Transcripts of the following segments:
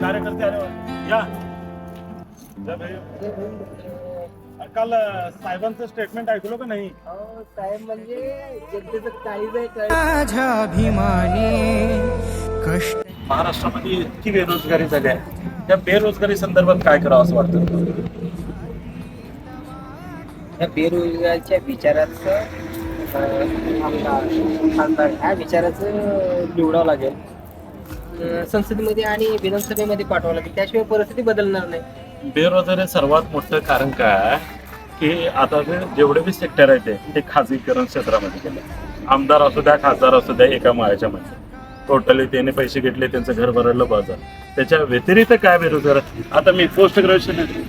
कार्यकर्ते आले या काल साहेबांचं स्टेटमेंट ऐकलो का नाही? साहेब म्हणजे जनतेचं काळीज आहे. माझ्या अभिमानी कष्ट. महाराष्ट्रामध्ये इतकी बेरोजगारी झाली आहे, त्या बेरोजगारी संदर्भात काय करावं असं वाटतं? या बेरोजगारच्या विचाराचं आमदार ह्या विचाराचं निवडावं लागेल. संसदेमध्ये आणि विधानसभेमध्ये पाठवावं लागेल, त्याशिवाय परिस्थिती बदलणार नाही. बेरोजगारी सर्वात मोठं कारण काय की आता ते जेवढे बी सेक्टर आहे ते खाजगीकरण क्षेत्रामध्ये गेले. आमदार असू द्या, खासदार असू द्या, एका माळ्याच्या मध्ये टोटली त्याने पैसे घेतले, त्यांचं घर भरलं बाजार. त्याच्या व्यतिरिक्त काय बेरोजगार? आता मी पोस्ट ग्रॅज्युएशन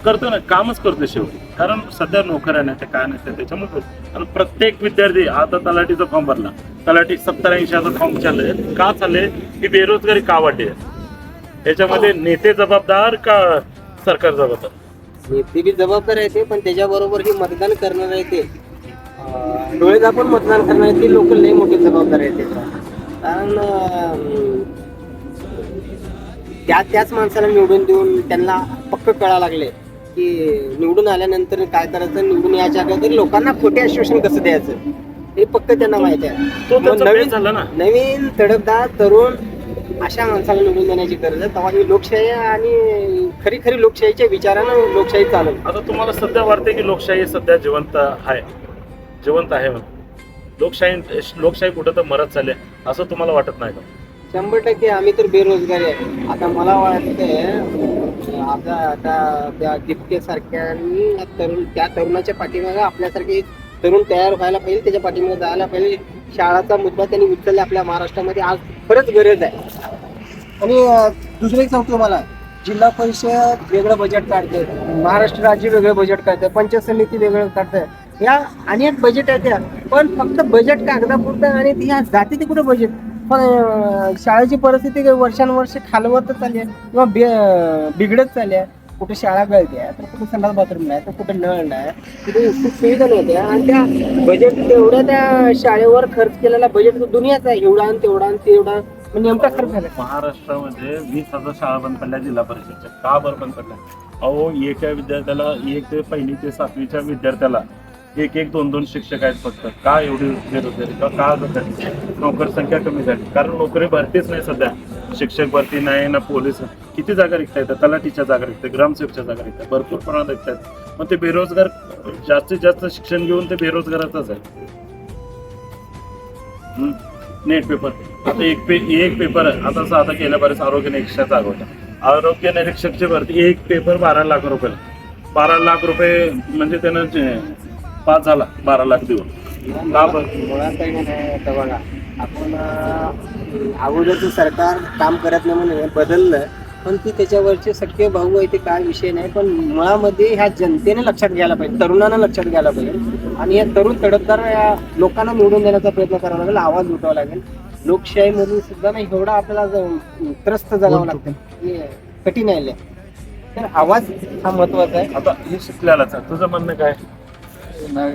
करतो ना, कामच करतो शेवटी, कारण सध्या नोकऱ्या नाही, काय नसते त्याच्यामुळे. आणि प्रत्येक विद्यार्थी आता तलाठीचा फॉर्म भरला, तलाठी 70-80 फॉर्म चालले. का चालले? ही बेरोजगारी का वाढली आहे? याच्यामध्ये नेते जबाबदार का सरकार जबाबदार? नेते बी जबाबदार आहे ते, पण त्याच्याबरोबर ही मतदान करणार आहे ते डोळे झाकून मतदान करणार ते लोक लई मोठी जबाबदार आहे त्याचा. कारण त्याच माणसाला निवडून देऊन त्यांना पक्क कळायला लागले की निवडून आल्यानंतर काय करायचं, निवडून यायच्या अगोदर लोकांना खोटे आश्वासन कसं द्यायचं हे पक्क त्यांना माहिती आहे. नवीन तडफदार तरुण अशा माणसाला निवडून देण्याची गरज आहे. तेव्हा ही लोकशाही आणि खरी खरी लोकशाहीच्या विचारानं लोकशाही चालेल. आता तुम्हाला सध्या वाटते की लोकशाही सध्या जिवंत आहे म्हणून? लोकशाही कुठं तर मरत चालली असं तुम्हाला वाटत नाही का? 100% आम्ही तर बेरोजगारी आहे. आता मला वाटतंय आता त्या दिप्ते सारख्यांनी त्या तरुणाच्या पाठीमागे आपल्यासारखे तरुण तयार व्हायला पाहिजे, त्याच्या पाठीमागे जायला पाहिजे. शाळाचा मुद्दा त्यांनी उचलला आपल्या महाराष्ट्रामध्ये आज खरंच गरज आहे. आणि दुसरं एक सांगतो मला, जिल्हा परिषद वेगळं बजेट काढते, महाराष्ट्र राज्य वेगळं बजेट काढते, पंचायत समिती वेगळं काढते, या अनेक बजेट आहेत त्या. पण फक्त बजेट कागदापुरतं आणि ह्या जाती ते कुठं बजेट. पण शाळेची परिस्थिती वर्षानुवर्ष खालवत चालली आहे किंवा बिघडत चालली आहे. कुठे शाळा गळते आहे, तर कुठे संडास बाथरूम नाही, तर कुठे नळ नाही, तिथे खूप सुविधा नव्हत्या. आणि त्या बजेट तेवढ्या त्या शाळेवर खर्च केलेला बजेट दुनियाच आहे, एवढा आणि तेवढा आणि तेवढा नेमका खर्च झाला. महाराष्ट्रामध्ये 20,000 शाळा बंद पडल्या जिल्हा परिषदच्या. का बरं बंद पडल्या? अहो, एका विद्यार्थ्याला 1 ते 1ली ते 7वीच्या विद्यार्थ्याला 1-2 शिक्षक आहेत फक्त. का एवढी बेरोजगारी? का नोकर संख्या कमी झाली? कारण नोकरी भरतीच नाही सध्या. शिक्षक भरती नाही ना, पोलीस. किती जागा रिक्त आहेत? तलाठीच्या जागा रिक्त, ग्रामसेवकच्या जागा रिक्त, भरपूर प्रमाणात रिक्त आहेत. मग ते बेरोजगार जास्तीत जास्त शिक्षण घेऊन ते बेरोजगारातच आहे. नेट पेपर आता एक पेपर आता साधा केल्या बरेच आरोग्य निरीक्षक जागा होता. आरोग्य निरीक्षकची भरती एक पेपर 12 लाख रुपये. 12 लाख रुपये म्हणजे त्यानं पास झाला 12 लाख देऊन. मुळात काही नाही. तर बघा, आपण अगोदरचं सरकार काम करत नाही म्हणून बदललं, पण ती त्याच्यावरचे सख्य भाऊ आहे ते काय विषय नाही. पण मुळामध्ये ह्या जनतेने लक्षात घ्यायला पाहिजे, तरुणांना लक्षात घ्यायला पाहिजे. आणि या तरुण तडफदार या लोकांना निवडून देण्याचा प्रयत्न करावा लागेल, आवाज उठवावा लागेल. लोकशाहीमधून सुद्धा नाही एवढा आपल्याला त्रस्त जगावं लागतं, हे कठीण आहे. तर आवाज हा महत्वाचा आहे. आता हे शिकलेलाच आहे. तुझं म्हणणं काय? नाही